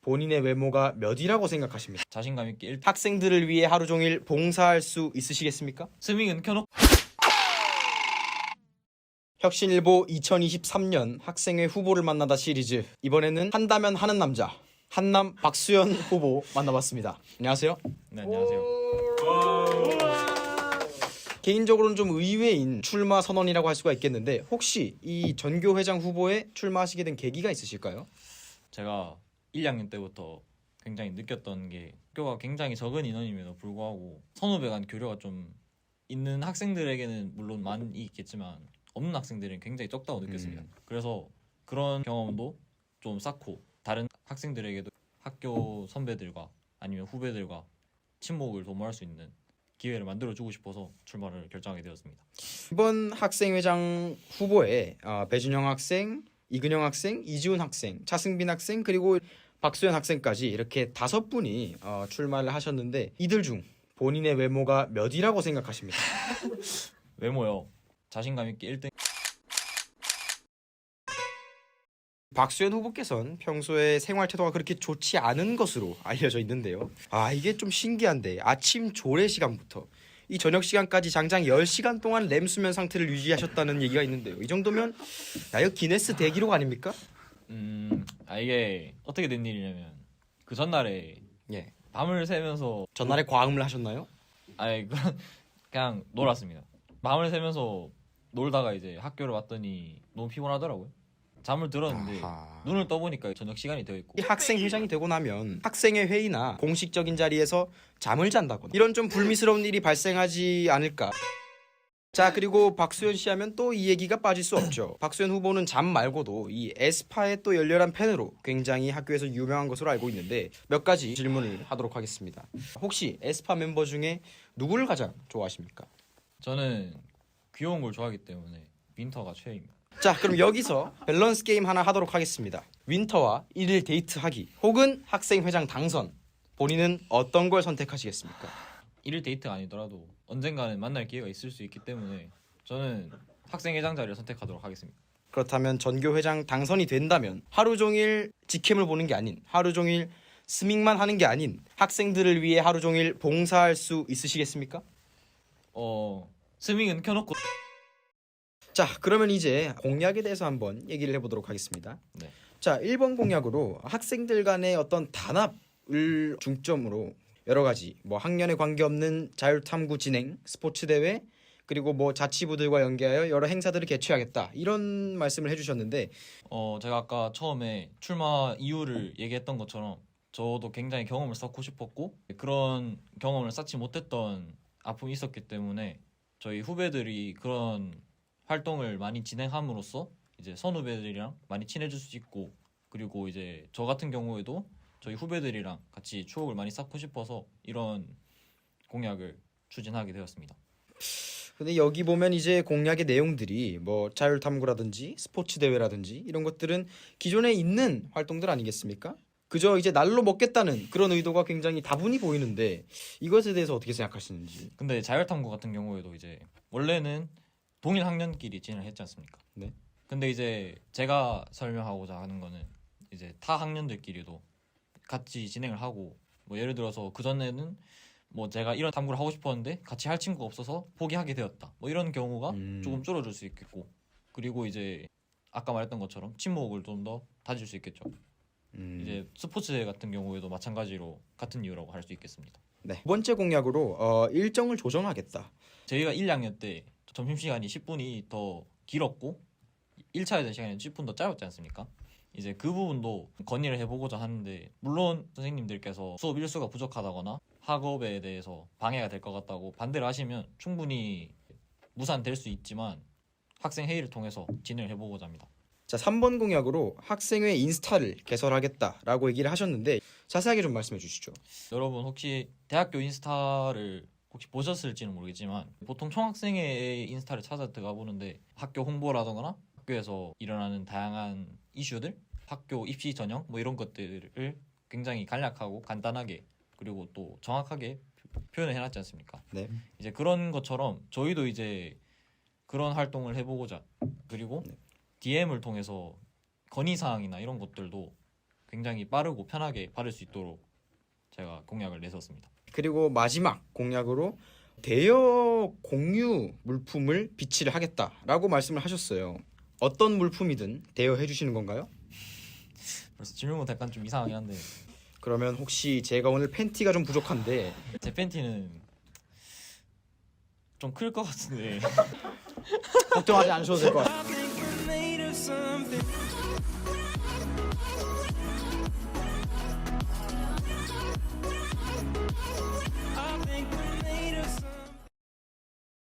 본인의 외모가 몇이라고 생각하십니까? 자신감 있게 학생들을 위해 하루 종일 봉사할 수 있으시겠습니까? 스밍은 켜놓고 혁신일보 2023년 학생회 후보를 만나다 시리즈, 이번에는 한다면 하는 남자 한남 박수현 후보 만나봤습니다. 안녕하세요. 네, 안녕하세요. 개인적으로는 좀 의외인 출마 선언이라고 할 수가 있겠는데, 혹시 이 전교회장 후보에 출마하시게 된 계기가 있으실까요? 제가 1, 2학년 때부터 굉장히 느꼈던 게 학교가 굉장히 적은 인원임에도 불구하고 선후배 간 교류가 좀 있는 학생들에게는 물론 많이 있겠지만 없는 학생들은 굉장히 적다고 느꼈습니다. 그래서 그런 경험도 좀 쌓고 다른 학생들에게도 학교 선배들과 아니면 후배들과 친목을 도모할 수 있는 기회를 만들어주고 싶어서 출마를 결정하게 되었습니다. 이번 학생회장 후보에 배준영 학생, 이근영 학생, 이지훈 학생, 차승빈 학생, 그리고 박수현 학생까지 이렇게 5분이 출마를 하셨는데, 이들 중 본인의 외모가 몇이라고 생각하십니까? 외모요. 자신감 있게 1등. 박수현 후보께서는 평소에 생활 태도가 그렇게 좋지 않은 것으로 알려져 있는데요. 이게 좀 신기한데, 아침 조례 시간부터 이 저녁 시간까지 장장 10시간 동안 램 수면 상태를 유지하셨다는 얘기가 있는데요. 이 정도면 이거 기네스 대기록 아닙니까? 이게 어떻게 된 일이냐면 그 전날에 예. 밤을 새면서 전날에 과음을 하셨나요? 그냥 놀았습니다. 밤을 새면서 놀다가 이제 학교를 왔더니 너무 피곤하더라고요. 잠을 들었는데 눈을 떠보니까 저녁 시간이 되어 있고, 이 학생회장이 되고 나면 학생회 회의나 공식적인 자리에서 잠을 잔다거나 이런 좀 불미스러운 일이 발생하지 않을까. 자, 그리고 박수현 씨 하면 또 이 얘기가 빠질 수 없죠. 박수현 후보는 잠 말고도 이 에스파의 또 열렬한 팬으로 굉장히 학교에서 유명한 것으로 알고 있는데, 몇 가지 질문을 하도록 하겠습니다. 혹시 에스파 멤버 중에 누구를 가장 좋아하십니까? 저는 귀여운 걸 좋아하기 때문에 윈터가 최애입니다. 자, 그럼 여기서 밸런스 게임 하나 하도록 하겠습니다. 윈터와 1일 데이트하기 혹은 학생회장 당선, 본인은 어떤 걸 선택하시겠습니까? 1일 데이트가 아니더라도 언젠가는 만날 기회가 있을 수 있기 때문에 저는 학생회장 자리를 선택하도록 하겠습니다. 그렇다면 전교회장 당선이 된다면 하루 종일 직캠을 보는 게 아닌, 하루 종일 스밍만 하는 게 아닌 학생들을 위해 하루 종일 봉사할 수 있으시겠습니까? 스밍은 켜놓고. 자, 그러면 이제 공약에 대해서 한번 얘기를 해보도록 하겠습니다. 네. 자, 1번 공약으로 학생들 간의 어떤 단합을 중점으로 여러 가지 학년에 관계없는 자율탐구 진행, 스포츠 대회, 그리고 자치부들과 연계하여 여러 행사들을 개최하겠다, 이런 말씀을 해주셨는데, 제가 아까 처음에 출마 이유를 얘기했던 것처럼 저도 굉장히 경험을 쌓고 싶었고 그런 경험을 쌓지 못했던 아픔이 있었기 때문에 저희 후배들이 그런 활동을 많이 진행함으로써 이제 선후배들이랑 많이 친해질 수 있고, 그리고 이제 저 같은 경우에도 저희 후배들이랑 같이 추억을 많이 쌓고 싶어서 이런 공약을 추진하게 되었습니다. 근데 여기 보면 이제 공약의 내용들이 자율탐구라든지 스포츠 대회라든지 이런 것들은 기존에 있는 활동들 아니겠습니까? 그저 이제 날로 먹겠다는 그런 의도가 굉장히 다분히 보이는데, 이것에 대해서 어떻게 생각하시는지. 근데 자율탐구 같은 경우에도 이제 원래는 동일 학년끼리 진행을 했지 않습니까? 네. 근데 이제 제가 설명하고자 하는 거는 이제 타 학년들끼리도 같이 진행을 하고, 예를 들어서 그 전에는 제가 이런 탐구를 하고 싶었는데 같이 할 친구가 없어서 포기하게 되었다, 이런 경우가 조금 줄어들 수 있겠고, 그리고 이제 아까 말했던 것처럼 친목을 좀 더 다질 수 있겠죠. 이제 스포츠 대회 같은 경우에도 마찬가지로 같은 이유라고 할 수 있겠습니다. 네. 두 번째 공약으로 일정을 조정하겠다. 저희가 1, 2학년 때 점심시간이 10분이 더 길었고 1차에 대한 시간이 10분 더 짧았지 않습니까? 이제 그 부분도 건의를 해보고자 하는데, 물론 선생님들께서 수업 일수가 부족하다거나 학업에 대해서 방해가 될 것 같다고 반대를 하시면 충분히 무산될 수 있지만 학생 회의를 통해서 진행을 해보고자 합니다. 자, 3번 공약으로 학생회 인스타를 개설하겠다라고 얘기를 하셨는데, 자세하게 좀 말씀해 주시죠. 여러분 혹시 대학교 인스타를 혹시 보셨을지는 모르겠지만 보통 총학생회의 인스타를 찾아 들어가 보는데 학교 홍보라던가 학교에서 일어나는 다양한 이슈들, 학교 입시 전형 이런 것들을 굉장히 간략하고 간단하게 그리고 또 정확하게 표현을 해놨지 않습니까? 네. 이제 그런 것처럼 저희도 이제 그런 활동을 해보고자, 그리고 DM을 통해서 건의사항이나 이런 것들도 굉장히 빠르고 편하게 바를 수 있도록 제가 공약을 내세웠습니다. 그리고 마지막 공약으로 대여 공유 물품을 비치를 하겠다라고 말씀을 하셨어요. 어떤 물품이든 대여해 주시는 건가요? 그래서 질문부터 약간 좀 이상하긴 한데 그러면 혹시 제가 오늘 팬티가 좀 부족한데 제 팬티는 좀 클 것 같은데 걱정하지 않으셔도 될 것 같아요. I think we're made of something.